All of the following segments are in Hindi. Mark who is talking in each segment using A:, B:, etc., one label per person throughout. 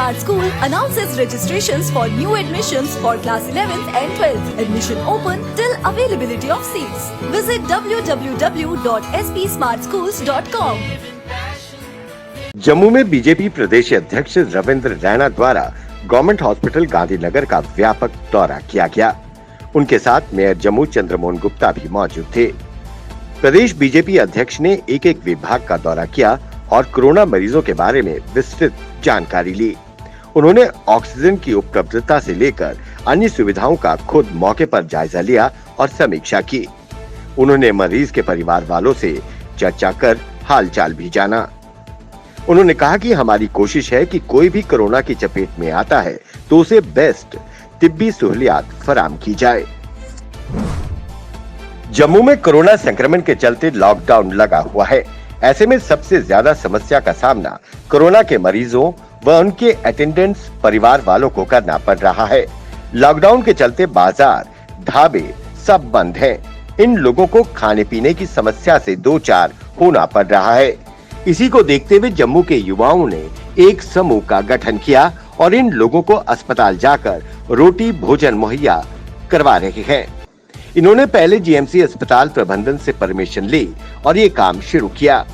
A: Smart School announces registrations for new admissions for class 11th and 12th. Admission open till availability of seats. Visit www.spsmartschools.com.
B: Jammu में बीजेपी प्रदेश अध्यक्ष रविंद्र रैना द्वारा गवर्नमेंट हॉस्पिटल गांधीनगर का व्यापक दौरा किया गया। उनके साथ मेयर जम्मू चंद्रमोहन गुप्ता भी मौजूद थे। प्रदेश बीजेपी अध्यक्ष ने एक एक विभाग का दौरा किया और कोरोना मरीजों के बारे में विस्तृत जानकारी ली। उन्होंने ऑक्सीजन की उपलब्धता से लेकर अन्य सुविधाओं का खुद मौके पर जायजा लिया और समीक्षा की। उन्होंने मरीज के परिवार वालों से चर्चा कर हालचाल भी जाना। उन्होंने कहा कि हमारी कोशिश है कि कोई भी कोरोना की चपेट में आता है तो उसे बेस्ट तिब्बी सहूलियात फराहम की जाए। जम्मू में कोरोना संक्रमण के चलते लॉकडाउन लगा हुआ है। ऐसे में सबसे ज्यादा समस्या का सामना कोरोना के मरीजों व उनके अटेंडेंट्स परिवार वालों को करना पड़ रहा है। लॉकडाउन के चलते बाजार, ढाबे सब बंद हैं। इन लोगों को खाने पीने की समस्या से दो चार होना पड़ रहा है। इसी को देखते हुए जम्मू के युवाओं ने एक समूह का गठन किया और इन लोगों को अस्पताल जाकर रोटी भोजन मुहैया करवा रहे हैं। इन्होंने पहले जीएमसी अस्पताल प्रबंधन से परमिशन ली और ये काम शुरू किया।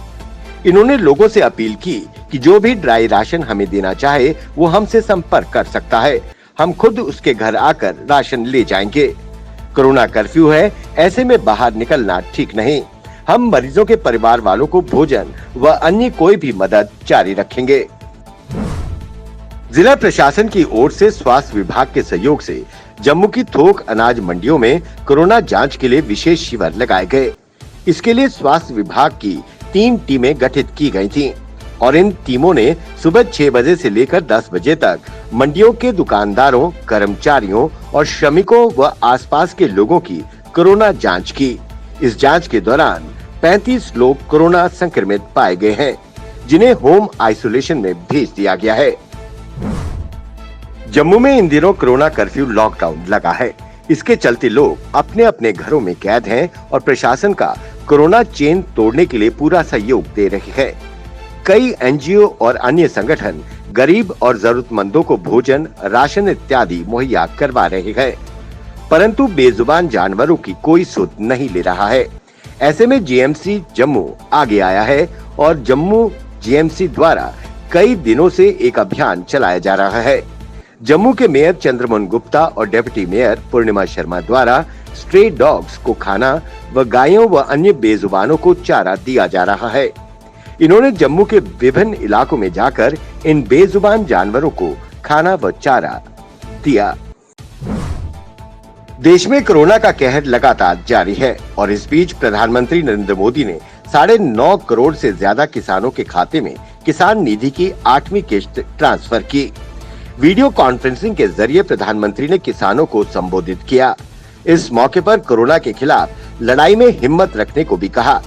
B: इन्होंने लोगों से अपील की कि जो भी ड्राई राशन हमें देना चाहे वो हमसे संपर्क कर सकता है। हम खुद उसके घर आकर राशन ले जाएंगे। कोरोना कर्फ्यू है, ऐसे में बाहर निकलना ठीक नहीं। हम मरीजों के परिवार वालों को भोजन व अन्य कोई भी मदद जारी रखेंगे। जिला प्रशासन की ओर से स्वास्थ्य विभाग के सहयोग से जम्मू की थोक अनाज मंडियों में कोरोना जांच के लिए विशेष शिविर लगाए गए। इसके लिए स्वास्थ्य विभाग की 3 टीमें गठित की गई थीं और इन टीमों ने सुबह 6 बजे से लेकर 10 बजे तक मंडियों के दुकानदारों, कर्मचारियों और श्रमिकों व आसपास के लोगों की कोरोना जांच की। इस जांच के दौरान 35 लोग कोरोना संक्रमित पाए गए हैं, जिन्हें होम आइसोलेशन में भेज दिया गया है। जम्मू में इन दिनों कोरोना कर्फ्यू लॉकडाउन लगा है। इसके चलते लोग अपने अपने घरों में कैद हैं और प्रशासन का कोरोना चेन तोड़ने के लिए पूरा सहयोग दे रहे हैं। कई एनजीओ और अन्य संगठन गरीब और जरूरतमंदों को भोजन, राशन इत्यादि मुहैया करवा रहे हैं, परंतु बेजुबान जानवरों की कोई सुध नहीं ले रहा है। ऐसे में जीएमसी जम्मू आगे आया है और जम्मू जीएमसी द्वारा कई दिनों से एक अभियान चलाया जा रहा है। जम्मू के मेयर चंद्रमोहन गुप्ता और डिप्टी मेयर पूर्णिमा शर्मा द्वारा स्ट्रे डॉग्स को खाना व गायों व अन्य बेजुबानों को चारा दिया जा रहा है। इन्होंने जम्मू के विभिन्न इलाकों में जाकर इन बेजुबान जानवरों को खाना व चारा दिया। देश में कोरोना का कहर लगातार जारी है और इस बीच प्रधानमंत्री नरेंद्र मोदी ने 9.5 करोड़ से ज्यादा किसानों के खाते में किसान निधि की 8वीं किश्त ट्रांसफर की। वीडियो कॉन्फ्रेंसिंग के जरिए प्रधानमंत्री ने किसानों को संबोधित किया। इस मौके पर कोरोना के खिलाफ लड़ाई में हिम्मत रखने को भी कहा।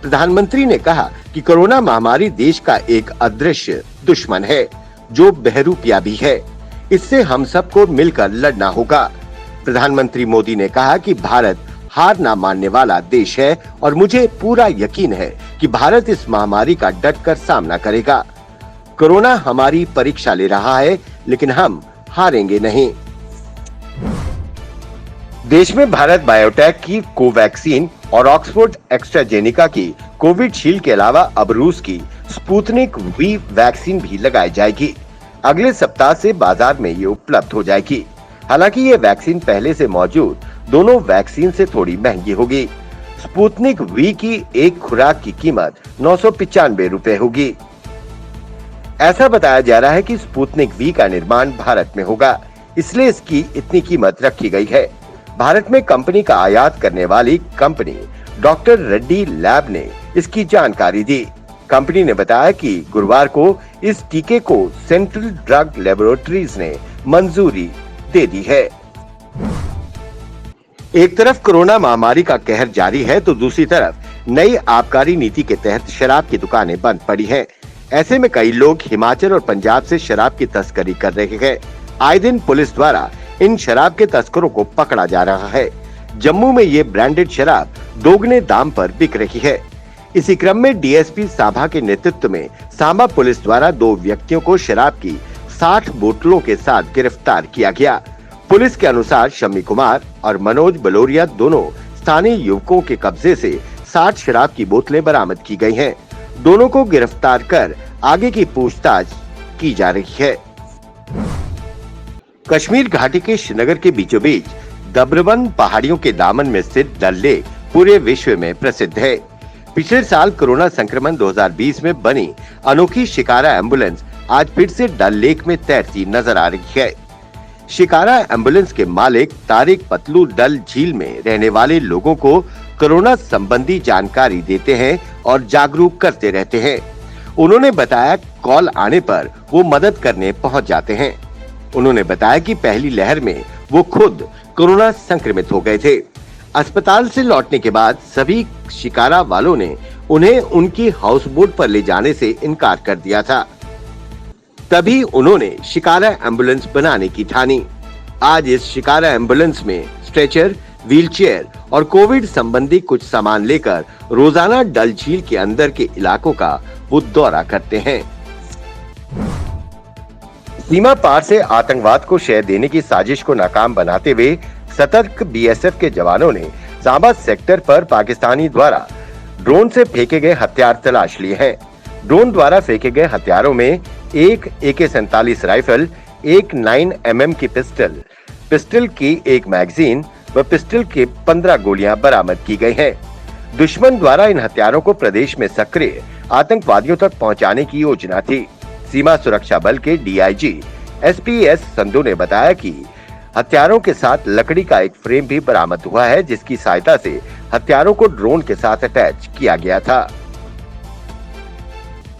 B: प्रधानमंत्री ने कहा कि कोरोना महामारी देश का एक अदृश्य दुश्मन है जो बहरूपिया भी है। इससे हम सबको मिलकर लड़ना होगा। प्रधानमंत्री मोदी ने कहा कि भारत हार ना मानने वाला देश है और मुझे पूरा यकीन है कि भारत इस महामारी का डटकर सामना करेगा। कोरोना हमारी परीक्षा ले रहा है, लेकिन हम हारेंगे नहीं। देश में भारत बायोटेक की कोवैक्सीन और ऑक्सफोर्ड एस्ट्राजेनेका की कोविशील्ड के अलावा अब रूस की स्पुतनिक वी वैक्सीन भी लगाई जाएगी। अगले सप्ताह से बाजार में ये उपलब्ध हो जाएगी। हालांकि ये वैक्सीन पहले से मौजूद दोनों वैक्सीन से थोड़ी महंगी होगी। स्पुतनिक वी की एक खुराक की कीमत 995 रुपए होगी। ऐसा बताया जा रहा है कि स्पुतनिक वी का निर्माण भारत में होगा, इसलिए इसकी इतनी कीमत रखी गई है। भारत में कंपनी का आयात करने वाली कंपनी डॉक्टर रेड्डी लैब ने इसकी जानकारी दी। कंपनी ने बताया कि गुरुवार को इस टीके को सेंट्रल ड्रग लेबोरेटरीज ने मंजूरी दे दी है। एक तरफ कोरोना महामारी का कहर जारी है तो दूसरी तरफ नई आबकारी नीति के तहत शराब की दुकानें बंद पड़ी हैं। ऐसे में कई लोग हिमाचल और पंजाब से शराब की तस्करी कर रहे हैं। आए दिन पुलिस द्वारा इन शराब के तस्करों को पकड़ा जा रहा है। जम्मू में ये ब्रांडेड शराब दोगुने दाम पर बिक रही है। इसी क्रम में डीएसपी साभा के नेतृत्व में सांबा पुलिस द्वारा 2 व्यक्तियों को शराब की 60 बोतलों के साथ गिरफ्तार किया गया। पुलिस के अनुसार शम्मी कुमार और मनोज बलोरिया दोनों स्थानीय युवकों के कब्जे से 60 शराब की बोतलें बरामद की गई हैं। दोनों को गिरफ्तार कर आगे की पूछताछ की जा रही है। कश्मीर घाटी के श्रीनगर के बीचों बीच दबरवन पहाड़ियों के दामन में स्थित डल लेक पूरे विश्व में प्रसिद्ध है। पिछले साल कोरोना संक्रमण 2020 में बनी अनोखी शिकारा एम्बुलेंस आज फिर से डल लेक में तैरती नजर आ रही है। शिकारा एम्बुलेंस के मालिक तारिक पतलू डल झील में रहने वाले लोगों को कोरोना संबंधी जानकारी देते हैं और जागरूक करते रहते हैं। उन्होंने बताया कॉल आने पर वो मदद करने पहुंच जाते हैं। उन्होंने बताया कि पहली लहर में वो खुद कोरोना संक्रमित हो गए थे। अस्पताल से लौटने के बाद सभी शिकारा वालों ने उन्हें उनकी हाउस बोट पर ले जाने से इनकार कर दिया था। तभी उन्होंने शिकारा एम्बुलेंस बनाने की ठानी। आज इस शिकारा एम्बुलेंस में स्ट्रेचर, व्हीलचेयर और कोविड संबंधी कुछ सामान लेकर रोजाना डल झील के अंदर के इलाकों का वो दौरा करते हैं। सीमा पार से आतंकवाद को शह देने की साजिश को नाकाम बनाते हुए सतर्क बीएसएफ के जवानों ने सांबा सेक्टर पर पाकिस्तानी द्वारा ड्रोन से फेंके गए हथियार तलाश लिए हैं। ड्रोन द्वारा फेंके गए हथियारों में एक AK-47 राइफल, एक 9mm की पिस्टल की एक मैगजीन व पिस्टल के 15 गोलियां बरामद की गई हैं। दुश्मन द्वारा इन हथियारों को प्रदेश में सक्रिय आतंकवादियों तक पहुंचाने की योजना थी। सीमा सुरक्षा बल के DIG SPS संधू ने बताया कि हथियारों के साथ लकड़ी का एक फ्रेम भी बरामद हुआ है, जिसकी सहायता से हथियारों को ड्रोन के साथ अटैच किया गया था।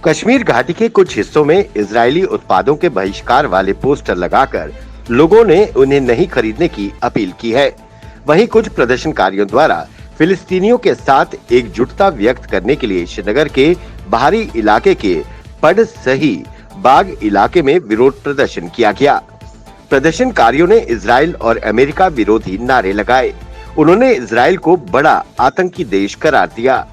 B: कश्मीर घाटी के कुछ हिस्सों में इजरायली उत्पादों के बहिष्कार वाले पोस्टर लगाकर लोगों ने उन्हें नहीं खरीदने की अपील की है। वहीं कुछ प्रदर्शनकारियों द्वारा फिलिस्तीनियों के साथ एकजुटता व्यक्त करने के लिए श्रीनगर के बाहरी इलाके के पड सही बाग इलाके में विरोध प्रदर्शन किया गया। प्रदर्शनकारियों ने इजराइल और अमेरिका विरोधी नारे लगाए। उन्होंने इजराइल को बड़ा आतंकी देश करार दिया।